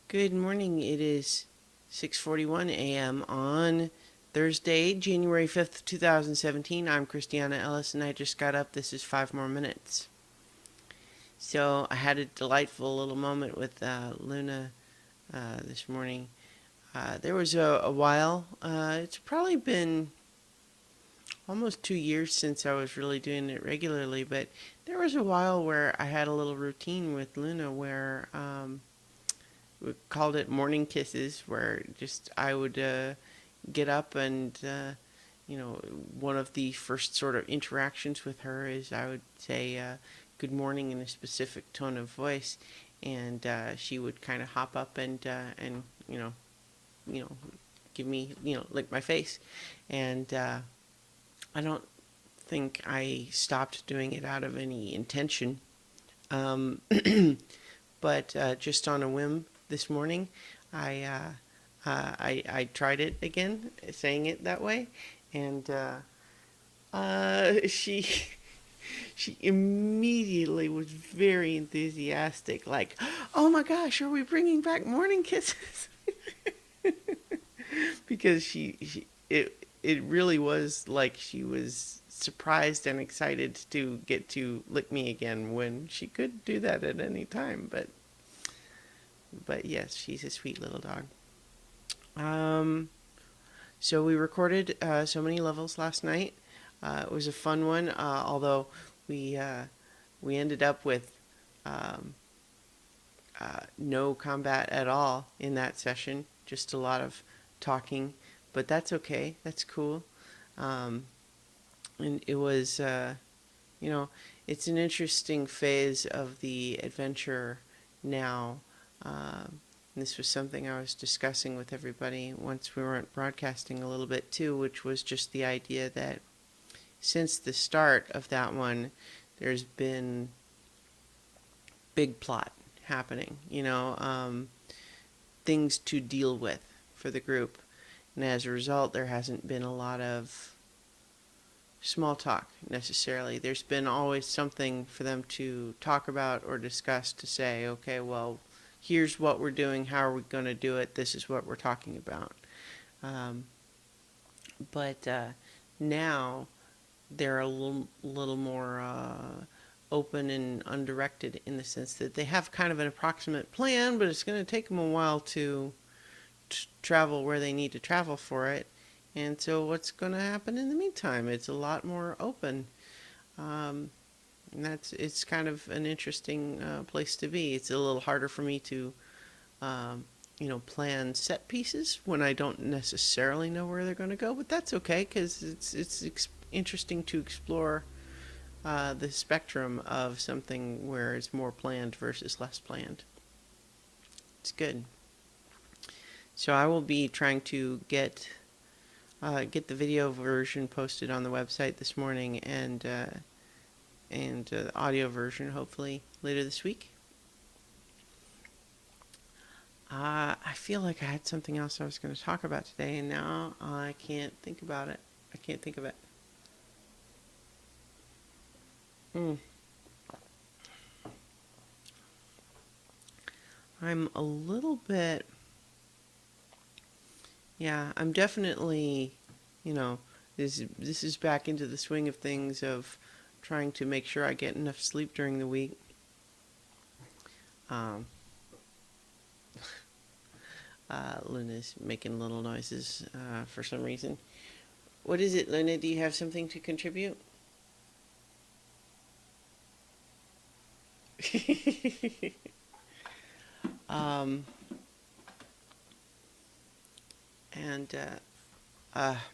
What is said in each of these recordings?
Good morning. It is 6:41 a.m. on Thursday, January 5th, 2017. I'm Christiana Ellis and I just got up. This is 5 more minutes. So I had a delightful little moment with Luna this morning. There was a while, it's probably been almost 2 years since I was really doing it regularly, but there was a while where I had a little routine with Luna where we called it morning kisses, where just I would get up and one of the first sort of interactions with her is I would say good morning in a specific tone of voice, and she would kind of hop up and you know give me lick my face, and I don't think I stopped doing it out of any intention. Um, but just on a whim this morning, I, I tried it again, saying it that way, and she she immediately was very enthusiastic, like, "Oh my gosh, are we bringing back morning kisses?" Because it really was like she was surprised and excited to get to lick me again when she could do that at any time. But yes, she's a sweet little dog. Um, so we recorded so many levels last night. It was a fun one, although we uh, we ended up with um, no combat at all in that session. Just a lot of talking, but that's okay. That's cool. Um, and it was, it's an interesting phase of the adventure now. This was something I was discussing with everybody once we weren't broadcasting a little bit too, which was just the idea that since the start of that one, there's been big plot happening, things to deal with for the group. And as a result, there hasn't been a lot of small talk necessarily. There's been always something for them to talk about or discuss to say, okay, well, here's what we're doing. How are we going to do it? This is what we're talking about. Um, but now they're a little more open and undirected in the sense that they have kind of an approximate plan, but it's going to take them a while to travel where they need to travel for it. And so, what's going to happen in the meantime? It's a lot more open. Um, and it's kind of an interesting place to be. It's a little harder for me to, um, plan set pieces when I don't necessarily know where they're going to go. But that's okay because it's interesting to explore the spectrum of something where it's more planned versus less planned. It's good. So I will be trying to get the video version posted on the website this morning, and the audio version hopefully later this week. I feel like I had something else I was going to talk about today, and now I can't think about it. I can't think of it. Mm. I'm a little bit. Yeah, I'm definitely, you know, this is back into the swing of things of trying to make sure I get enough sleep during the week. Um, Luna's making little noises for some reason. What is it, Luna? Do you have something to contribute? um, and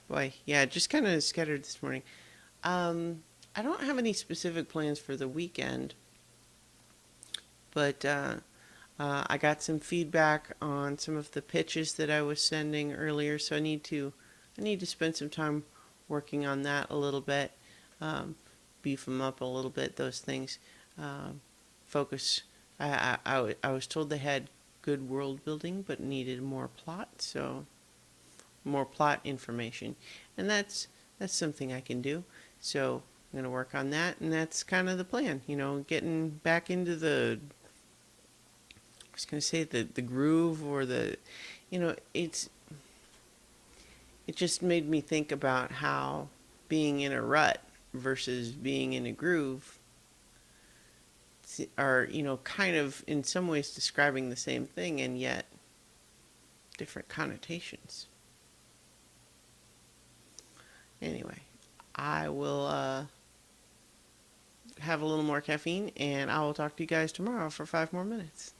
boy, yeah, just kind of scattered this morning. Um, I don't have any specific plans for the weekend, but I got some feedback on some of the pitches that I was sending earlier, so I need to spend some time working on that a little bit, um, beef them up a little bit. Those things, focus. I was told they had good world building, but needed more plot, so more plot information, and that's something I can do. So I'm going to work on that, and that's kind of the plan. Getting back into the was going to say the groove or the, it just made me think about how being in a rut versus being in a groove are, kind of in some ways describing the same thing and yet different connotations. Anyway, I will have a little more caffeine and I will talk to you guys tomorrow for 5 more minutes.